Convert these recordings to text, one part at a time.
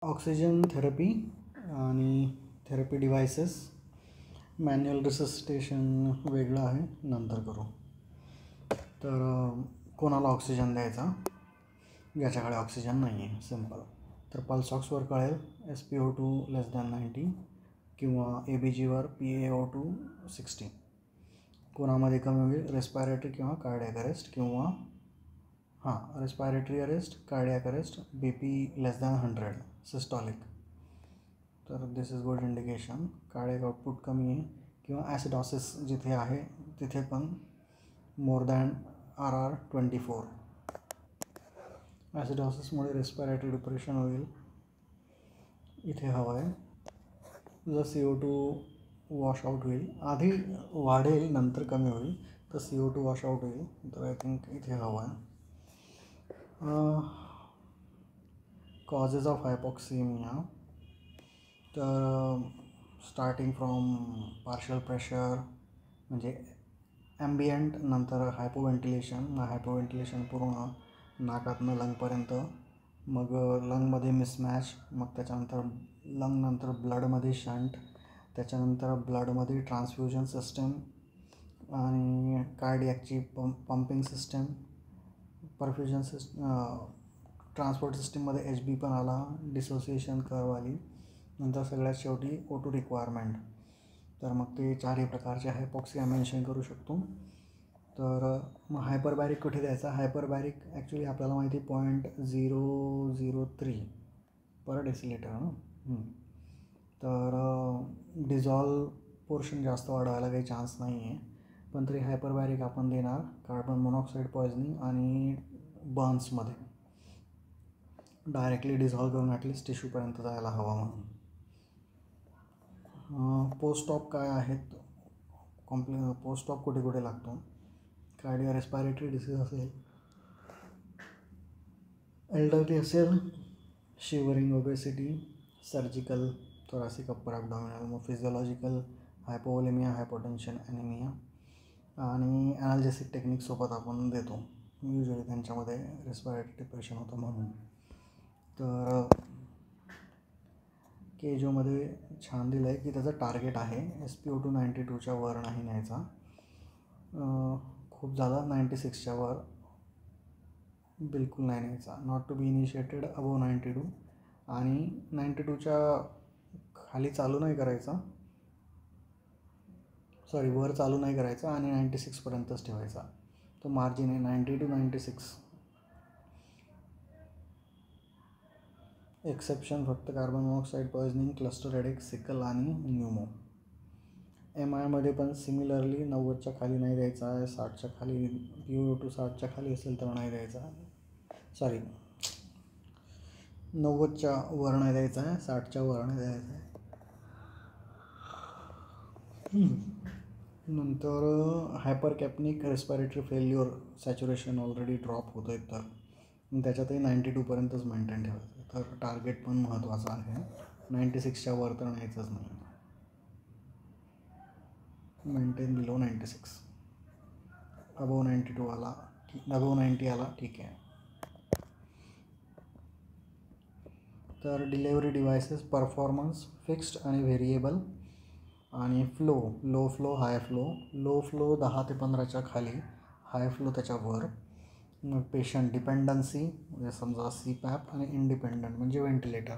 Oxygen therapy आणि therapy devices. Manual resuscitation वेगळं आहे, नंतर करू. तर कोणाला ऑक्सिजन द्यायचा ज्याच्याकडे ऑक्सिजन नाही आहे, सिम्पल. तर पल्स ऑक्सवर कळेल SpO2 <90 किंवा ABGवर PaO2 60. कोणामध्ये कमी होईल रेस्पायरेटरी किंवा कार्डियक अरेस्ट किंवा respiratory arrest, cardiac arrest, BP <100 systolic. तर this is good indication. Cardiac output कमी आहे किंवा ॲसिडॉसिस जिथे आहे तिथे पण RR24. ॲसिडॉसिसमुळे रेस्पायरेटरी डिप्रेशन होईल, इथे हवं आहे. जर CO2 वॉशआउट होईल, आधी वाढेल नंतर कमी होईल, तर CO2 वॉशआउट होईल, तर आय थिंक इथे हवं आहे. Causes of hypoxaemia. तर स्टार्टिंग फ्रॉम पार्शल प्रेशर म्हणजे ॲम्बियंट, नंतर हायपोव्हेंटिलेशन पूर्ण नाकातनं लंगपर्यंत, मग लंगमध्ये मिसमॅच, मग त्याच्यानंतर लंगनंतर ब्लडमध्ये शंट, त्याच्यानंतर ब्लडमध्ये ट्रान्सफ्युजन सिस्टम आणि कार्डियकची पंपिंग सिस्टम, परफ्युजन ट्रान्सपोर्ट सिस्टीममध्ये HB पण आला, डिसोसिएशन कर्व आली, नंतर सगळ्यात शेवटी O2 रिक्वायरमेंट. तर मग ते चारही प्रकारचे हायपॉक्सिया मेन्शन करू शकतो. तर मग हायपरबॅरिक कुठे द्यायचा? हायपरबॅरिक ॲक्च्युली आपल्याला माहिती 0.003 पर डेसिलिटर ना. तर डिझॉल्व पोर्शन जास्त वाढवायला काही चान्स नाही आहे, पण तरी हायपरबॅरिक आपण देणार कार्बन मोनॉक्साईड पॉयझनिंग आणि बर्न्समध्ये डायरेक्टली डिझॉल्व करून ॲटलिस्ट टिश्यूपर्यंत जायला हवा म्हणून. पोस्ट ऑप काय आहेत? पोस्ट ऑप कुठे कुठे लागतो? कार्डिओ रेस्पायरेटरी डिसीज असेल, एल्डरली असेल, shivering, obesity, surgical, thoracic upper abdominal, मग फिजिओलॉजिकल हायपोवोलेमिया, हायपोटेन्शन, ॲनिमिया आणि ॲनाल्जेसिक टेक्निकसोबत आपण देतो युजली त्यांच्यामध्ये रेस्पायरेटरी डिप्रेशन होतं म्हणून. तर केजोमध्ये छान दिलं आहे की त्याचं टार्गेट आहे SpO2 92च्या वर नाही न्यायचा, खूप झालं 96च्या वर बिलकुल नाही न्यायचा. Not to be initiated above 92 आणि 92च्या खाली चालू नाही करायचा, वर चालू नाही करायचा आणि 96पर्यंतच ठेवायचा. तो मार्जिन आहे 90 to 96. एक्सेप्शन फक्त carbon monoxide poisoning, cluster headache, sickle आणि न्यूमो. MIमध्ये पण सिमिलरली 90च्या खाली नाही द्यायचा आहे, 60च्या खाली, PaO2 60च्या खाली असेल तर नाही द्यायचा, 90च्या वर नाही द्यायचा आहे, 60च्या वर नाही द्यायचा आहे. नंतर hypercapnic respiratory failure, saturation already drop होतं आहे, तर त्याच्यातही 92पर्यंतच मेंटेन ठेवायचं. तर टार्गेट पण महत्त्वाचं आहे, 96च्या वर तर न्यायचंच नाही, मेंटेन बिलो 96. अबोव 92 आला, अबोव 90 आला ठीक आहे. तर डिलेवरी डिव्हायसेस, परफॉर्मन्स फिक्स्ड आणि व्हेरिएबल आणि flow, low flow, high flow. Low flow 10 ते 15च्या खाली, हाय फ्लो त्याच्यावर. मग पेशंट डिपेंडन्सी म्हणजे समजा CPAP आणि इंडिपेंडंट म्हणजे व्हेंटिलेटर.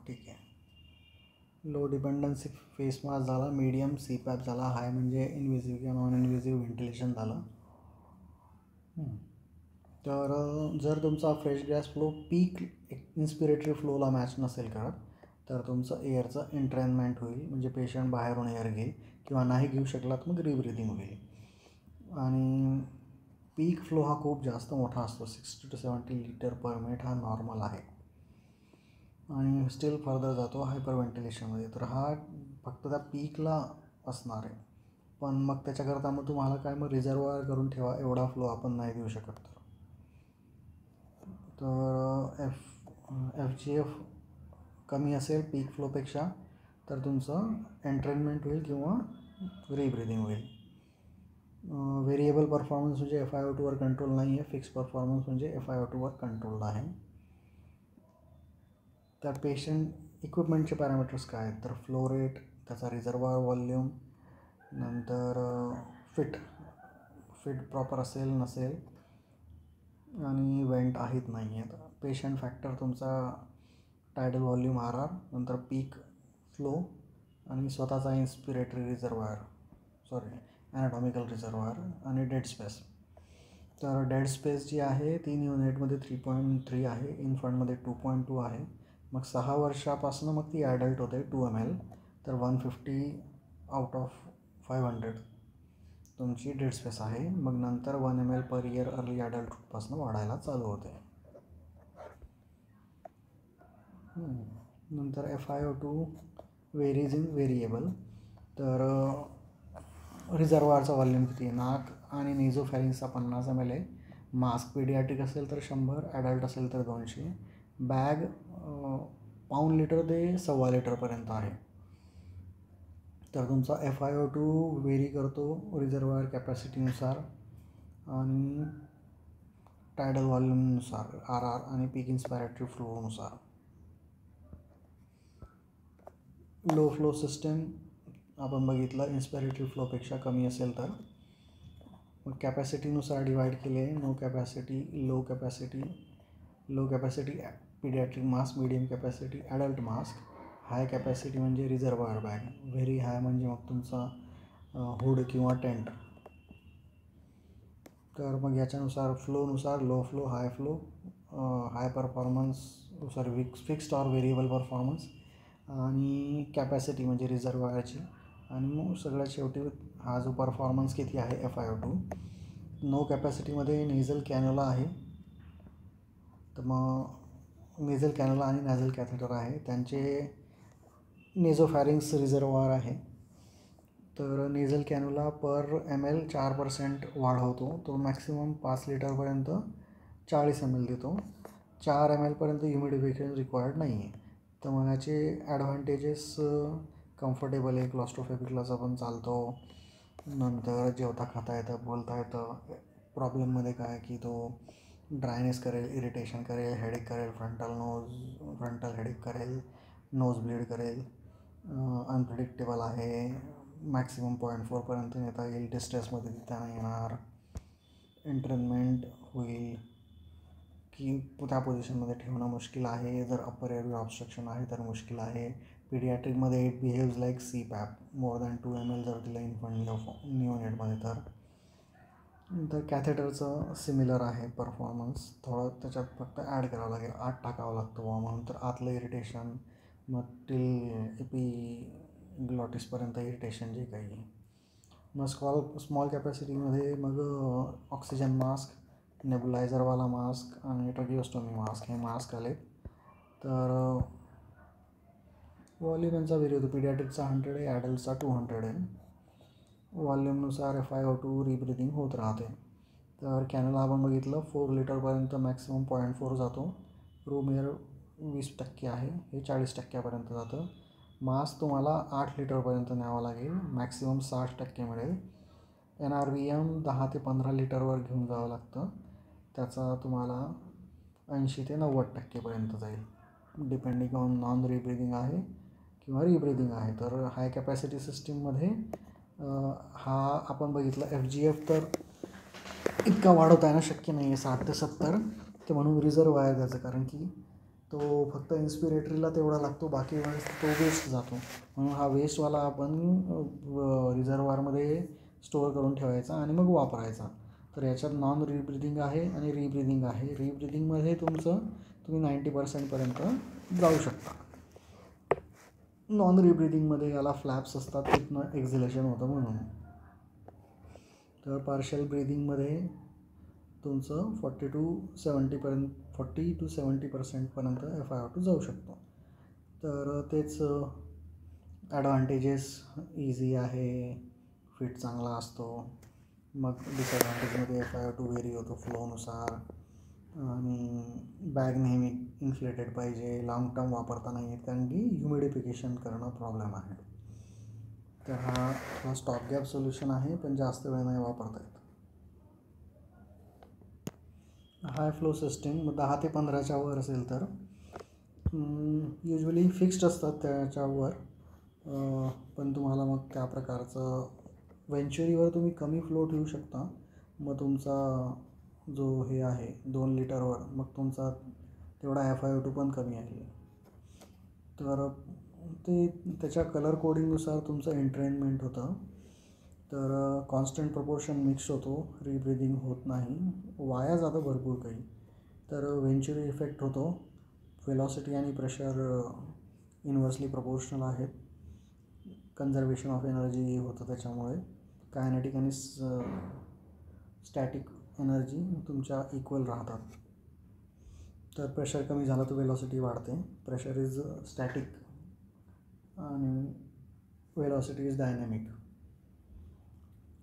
ठीक आहे. लो डिपेंडन्सी फेस मास्क झाला, मीडियम CPAP झाला, हाय म्हणजे इन्व्हिजिव्ह किंवा नॉन इन्व्हिजिव्ह व्हेंटिलेशन झालं. तर जर तुमचा फ्रेश गॅस फ्लो पीक इन्स्पिरेटरी फ्लोला मॅच नसेल करत, तर तुमचं एअरचं एंट्रेनमेंट होईल, म्हणजे पेशंट बाहेरून एअर घेईल किंवा नाही घेऊ शकलात मग रिब्रिदिंग होईल. आणि पीक फ्लो हा खूप जास्त मोठा असतो, 60 to 70 लिटर पर मिनिट हा नॉर्मल आहे, आणि स्टील फर्दर जातो हायपर व्हेंटिलेशनमध्ये. तर हा फक्त त्या पीकला असणार आहे, पण मग त्याच्याकरता मग तुम्हाला काय मग रिझर्वायर करून ठेवा, एवढा फ्लो आपण नाही देऊ शकत. तर FGF कमी असेल पीक फ्लोपेक्षा तर तुमचं एंट्रेनमेंट होईल किंवा रिब्रिदिंग होईल. व्हेरिएबल परफॉर्मन्स म्हणजे FiO2वर कंट्रोल नाही आहे, फिक्स परफॉर्मन्स म्हणजे FiO2वर कंट्रोल आहे. तर पेशंट इक्विपमेंटचे पॅरामीटर्स काय आहेत तर फ्लो रेट, त्याचा रिझर्वायर व्हॉल्यूम, नंतर फिट प्रॉपर असेल नसेल आणि वेंट आहेत नाही आहेत. पेशंट फॅक्टर तुमचा टायडल व्हॉल्यूम RR, नंतर पीक फ्लो आणि स्वतःचा इन्स्पिरेटरी ॲनाटॉमिकल रिझर्वायर आणि डेड स्पेस. तर डेड स्पेस जी आहे 3 युनिटमध्ये 3.3 आहे, इन्फंटमध्ये 2.2 आहे. मग 6 वर्षापासून मग ती ॲडल्ट होते 2 ml, तर 150 आउट ऑफ 500 तुमची डेड स्पेस आहे. मग नंतर 1 ml पर इयर अर्ली ॲडल्टहूडपासून वाढायला चालू होते. नंतर FiO2 व्हेरीज इन व्हेरिएबल. तर रिझर्वायरचा व्हॉल्यूम किती आहे, नाक आणि नेझोफॅरिंग्सचा 50 ml आहे. मास्क पीडियाट्रिक असेल तर 100, ॲडल्ट असेल तर 200. बॅग पाऊण लिटर ते 1.25 लिटरपर्यंत आहे. तर तुमचा FiO2 व्हेरी करतो रिझर्वायर कॅपॅसिटीनुसार आणि टायडल व्हॉल्यूमनुसार, RR आणि पीक इन्स्पिरेटरी फ्लोनुसार. लो फ्लो सिस्टम आपण बघितलं, इन्स्पिरेटरी फ्लोपेक्षा कमी असेल तर मग कॅपॅसिटीनुसार डिवाईड केले. Low capacity paediatric mask, medium capacity adult mask, high capacity म्हणजे रिझर्वायर बॅग, व्हेरी हाय म्हणजे मग तुमचा हुड किंवा टेंट. तर मग याच्यानुसार फ्लोनुसार low flow, high flow, high performance fixed or variable performance आणि कॅपॅसिटी म्हणजे रिझर्वायरची. आणि मग सगळ्यात शेवटी हा जो परफॉर्मन्स किती आहे FiO2. नो कॅपॅसिटीमध्ये नेझल कॅन्युला आहे. तर मग नेझल कॅन्युला आणि नॅझल कॅथेटर आहे, त्यांचे नेझोफॅरिंग्स रिझर्वायर आहे. तर नेझल कॅन्युला पर ml 4% वाढवतो, तो मॅक्सिमम 5 लिटरपर्यंत 40 ml देतो. 4 ml पर्यंत ह्युमिडिफिकेशन रिक्वायर्ड नाही आहे. तर मग याचे ॲडव्हान्टेजेस कम्फर्टेबल आहे, क्लॉस्ट्रोफोबिकलाच पण चालतो, नंतर जेवता खाता येतं, बोलता येतं. प्रॉब्लेममध्ये काय की तो ड्रायनेस करेल, इरिटेशन करेल, हेडेक करेल, फ्रंटल हेडेक करेल, नोज ब्लीड करेल, अनप्रिडिक्टेबल आहे, मॅक्सिमम 0.4 पर्यंत नेता येईल, डिस्ट्रेसमध्ये देता नाही येणार, एंट्रेनमेंट होईल की त्या पोझिशनमध्ये ठेवणं मुश्किल आहे. जर अप्पर एअरवे ऑब्स्ट्रक्शन आहे तर मुश्किल आहे. पीडियाट्रिकमध्ये it behaves like CPAP, more than 2 ml जर दिलं इन्फंट न्यूनेटमध्ये तर कॅथेटरचं सिमिलर आहे परफॉर्मन्स. थोडं त्याच्यात फक्त ॲड करावं लागेल, आत टाकावं लागतं म्हणून. तर आतलं इरिटेशन मग टिल ग्लॉटिसपर्यंत इरिटेशन जे काही. मग स्मॉल कॅपॅसिटीमध्ये मग ऑक्सिजन मास्क, नेबुलायझरवाला मास्क आणि ट्रॅकिओस्टोमी मास्क हे मास्क आले. तर व्हॉल्यूम यांचा व्हेरी होतो, पीडियाट्रिकचा 100 आहे, ॲडल्टचा 200 आहे. व्हॉल्यूमनुसार FiO2 रिब्रिदिंग होत राहते. तर कॅनला आपण बघितलं 4 लिटरपर्यंत मॅक्सिमम 0.4 जातो. रूम एअर 20% आहे, हे 40% जातं. मास्क तुम्हाला 8 लिटरपर्यंत न्यावं लागेल, मॅक्सिमम 60% मिळेल. NRVM 10 ते 15 लिटरवर घेऊन जावं लागतं, त्याचा तुम्हाला 80 ते 90% जाईल, डिपेंडिंग ऑन नॉन रिब्रिदिंग आहे किंवा रिब्रिदिंग आहे. तर हाय कॅपॅसिटी सिस्टीममध्ये हा आपण बघितला FGF तर इतका वाढवता येणं शक्य नाही आहे, 60 ते 70. तर म्हणून रिझर्वायर त्याचं, कारण की तो फक्त इन्स्पिरेटरीला तेवढा लागतो, बाकी वेळेस तो वेस्ट जातो. म्हणून हा वेस्टवाला आपण रिझर्वायरमध्ये स्टोअर करून ठेवायचा आणि मग वापरायचा. तर याच्यात नॉन रिब्रिदिंग आहे आणि रिब्रिदिंग आहे. रिब्रिदिंगमध्ये तुम्ही 90% पर्यंत जाऊ शकता. नॉन रिब्रिदिंगमध्ये याला फ्लॅप्स असतात, तिथनं एक्झिलेशन होतं म्हणून. तर पार्शल ब्रिदिंगमध्ये तुमचं 40 to 70% FiO2 जाऊ शकतो. तर तेच ॲडव्हान्टेजेस, इझी आहे, फिट चांगला असतो. मग डिसॲडव्हान्टेजमध्ये FiO2 व्हेरी होतो फ्लोनुसार आणि बॅग नेहमी इन्फ्लेटेड पाहिजे, लॉंग टर्म वापरता नाही येत कारण की ह्युमिडिफिकेशन करणं प्रॉब्लेम आहे. तर हा स्टॉप गॅप सोल्युशन आहे, पण जास्त वेळ नाही वापरता येत. हाय फ्लो सिस्टीम 10 ते 15च्या वर असेल तर युजली फिक्स्ड असतात त्याच्यावर, पण तुम्हाला मग त्या प्रकारचं वेंचुरीवर तुम्ही कमी फ्लो ठेवू शकता. मग तुमचा जो हे आहे 2 लिटरवर, मग तुमचा तेवढा FiO2 पण कमी आहे. तर ते त्याच्या कलर कोडिंगनुसार तुमचं एंट्रेनमेंट होतं. तर कॉन्स्टंट प्रपोर्शन मिक्स होतो, रिब्रिदिंग होत नाही, वाया जातं भरपूर काही. तर वेंचुरी इफेक्ट होतो. वेलॉसिटी आणि प्रेशर इन्व्हर्सली प्रपोर्शनल आहेत. कन्झर्वेशन ऑफ एनर्जी होतं त्याच्यामुळे. कायनेटिक आणि स्टॅटिक एनर्जी तुमच्या इक्वल राहतात. तर प्रेशर कमी झालं तर वेलॉसिटी वाढते. प्रेशर इज स्टॅटिक आणि velocity is dynamic.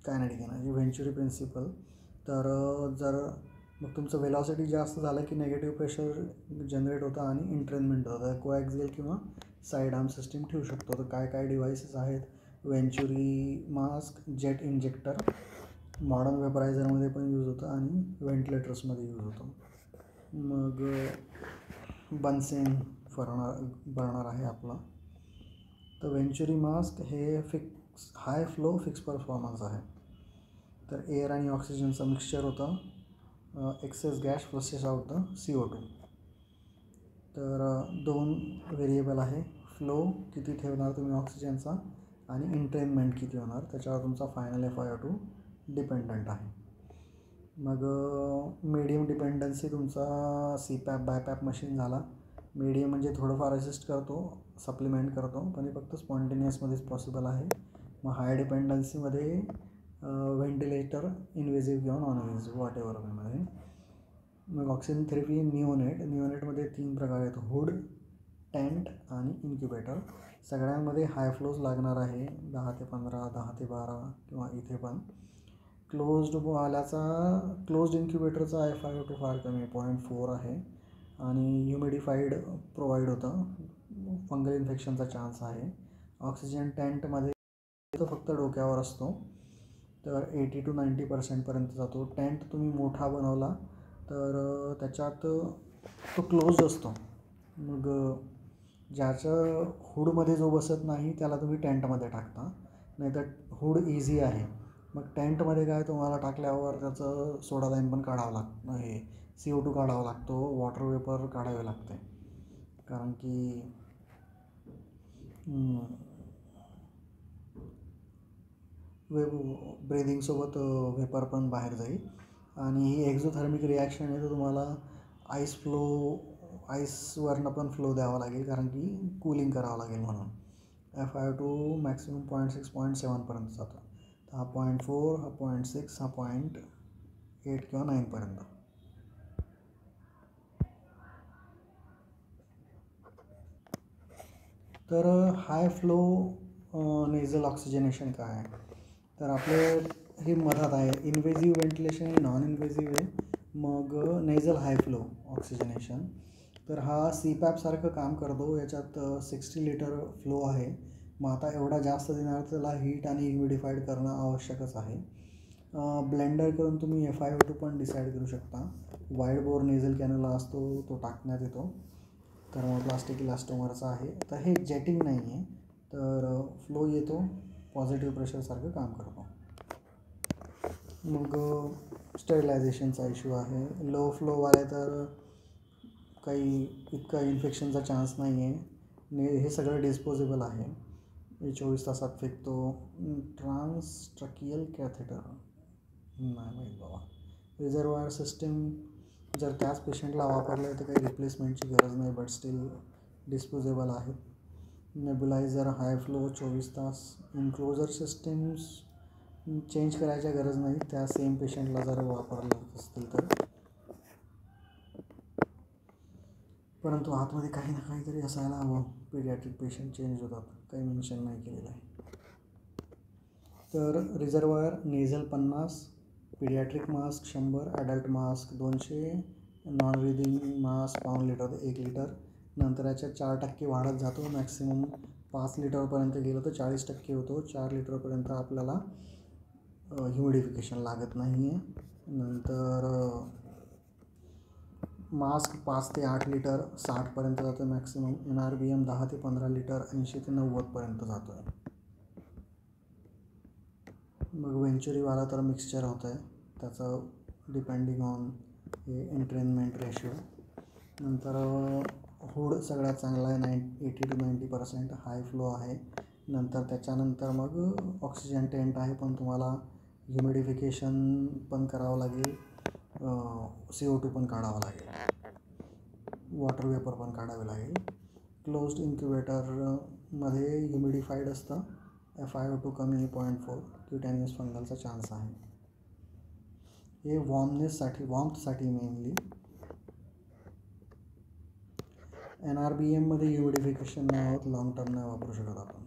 Kinetic energy venturi principle. तर जर मग तुमचं वेलॉसिटी जास्त झालं की निगेटिव्ह प्रेशर जनरेट होतं आणि एंट्रेनमेंट होतं. कोॲक्सियल किंवा साईड आर्म सिस्टीम ठेवू शकतो. तर काय काय डिव्हाइसेस आहेत, venturi mask, jet injector, modern वेपरायझरमध्ये पण यूज होतं आणि व्हेंटिलेटर्समध्ये यूज होतं. मग बन्सेन बर्नर आहे आपला. तर वेंचुरी मास्क हे हाय फ्लो फिक्स परफॉर्मन्स आहे. तर एअर आणि ऑक्सिजनचं मिक्सचर होतं. Excess gas flushes out the CO2. तर 2 व्हेरिएबल आहे, फ्लो किती ठेवणार तुम्ही ऑक्सिजनचा आणि एंट्रेनमेंट किती होणार, त्याच्यावर तुमचा फायनल FiO2 डिपेंडंट आहे. मग मीडियम डिपेंडन्सी तुमचा CPAP बायपॅप मशीन झाला. मीडियम म्हणजे थोडंफार असिस्ट करतो, सप्लिमेंट करतो, पण हे फक्त स्पॉन्टेनियसमध्येच पॉसिबल आहे. मग हाय डिपेंडन्सीमध्ये व्हेंटिलेटर, इन्व्हेजिव्ह किंवा नॉन इन्व्हेजिव्ह वॉट एव्हर मध्ये. मग ऑक्सिजन थेरपी निओनेटमध्ये 3 प्रकार आहेत, हुड, टेंट आणि इन्क्युबेटर. सगळ्यांमध्ये हाय फ्लोज लागणार आहे, 10 ते 15, 10 ते 12 किंवा इथे पण. क्लोज्ड इन्क्युबेटरचा FiO2 फार कमी 0.4 आहे आणि ह्युमिडिफाईड प्रोव्हाइड होतं. फंगल इन्फेक्शनचा चान्स आहे. ऑक्सिजन टेंटमध्ये तो फक्त डोक्यावर असतो, तर 80 to 90% जातो. टेंट तुम्ही मोठा बनवला तर त्याच्यात तो क्लोज्ड असतो. मग ज्याचं हुडमध्ये जो बसत नाही त्याला तुम्ही टेंटमध्ये टाकता, नाहीतर हुड इझी आहे. मग टेंटमध्ये काय तुम्हाला टाकल्यावर त्याचं सोडा लाईन पण काढावं लागतं, हे CO2 काढावा लागतो, वॉटर वेपर काढावे लागते, कारण की ब्रेदिंगसोबत वेपर पण बाहेर जाईल. आणि ही एक्झोथर्मिक रिॲक्शन आहे, तर तुम्हाला आईसवरनं पण फ्लो द्यावा लागेल, कारण की कूलिंग करावं लागेल म्हणून. FiO2 मॅक्सिमम 0.6 0.7 जातो. हा 0.4, हा 0.6, हा 0.8 किंवा 9. तर हाय फ्लो नेझल ऑक्सिजनेशन काय आहे, तर आपले हे मधात आहे. इन्व्हेजिव्ह व्हेंटिलेशन आणि नॉन इन्व्हेजिव्ह आहे. मग नेझल हाय फ्लो ऑक्सिजनेशन, तर हा CPAP सारखं काम करतो. याच्यात 60 लिटर फ्लो आहे. मग आता एवढा जास्त देणार त्याला हीट आणि ह्युमिडिफाईड करणं आवश्यकच आहे. ब्लेंडर करून तुम्ही FiO2 पण डिसाईड करू शकता. वाईड बोर नेझल कॅनला असतो, तो टाकण्यात येतो. थर्मोप्लास्टिक इलास्टोमरचा आहे. तर हे जेटिंग नाही आहे, तर फ्लो येतो, पॉझिटिव्ह प्रेशरसारखं काम करतो. मग स्टरिलायझेशनचा इश्यू आहे. लो फ्लोवाले तर काही इतका इन्फेक्शनचा चान्स नाही आहे. हे सगळं डिस्पोजेबल आहे, हे 24 तासात फेकतो. ट्रान्सट्रॅकियल कॅथेटर नाही माहीत बाबा. रिझर्वायर सिस्टीम जर त्याच पेशंटला वापरलं तर काही रिप्लेसमेंटची गरज नाही, बट स्टील डिस्पोजेबल आहे. नेब्युलायझर हाय फ्लो 24 तास. इन्क्लोजर सिस्टीम्स चेंज करायच्या गरज नाही, त्या सेम पेशंटला जर वापरलं असतील तर. परंतु आतमध्ये काही ना काहीतरी असायला हवं. पीडियाट्रिक पेशंट चेंज होतात, काही मेन्शन नाही केलेलं आहे. तर reservoir nasal 50, paediatric mask 100, adult mask 200, non breathing mask 1 litre ते 1 लिटर. नंतर याच्या 4% वाढत जातो, मॅक्सिमम 5 लिटरपर्यंत गेलं तर 40% होतो. 4 लिटरपर्यंत आपल्याला ह्युमिडिफिकेशन लागत नाही आहे. नंतर मास्क 5 ते 8 लिटर 60पर्यंत जातं मॅक्सिमम. NRBM 10 ते 15 लिटर 80 ते 90पर्यंत जातो आहे. मग वेंचुरीवाला तर मिक्सचर होतं आहे, त्याचं डिपेंडिंग ऑन हे एंट्रेनमेंट रेशो. नंतर हुड सगळ्यात चांगला आहे, 80 to 90% हाय फ्लो आहे. नंतर त्याच्यानंतर मग ऑक्सिजन टेंट आहे, पण तुम्हाला ह्युमिडिफिकेशन पण करावं लागेल, CO2 पण काढावं लागेल, वॉटर वेपर पण काढावे लागेल. क्लोज्ड इन्क्युबेटरमध्ये ह्युमिडिफाईड असतं. FiO2 कमी आहे 0.4. क्युटॅनियस फंगलचा चान्स आहे. हे वॉर्मथसाठी मेनली. NRBMमध्ये ह्युमिडिफिकेशन नाही होत, लॉंग टर्म नाही वापरू शकत आपण.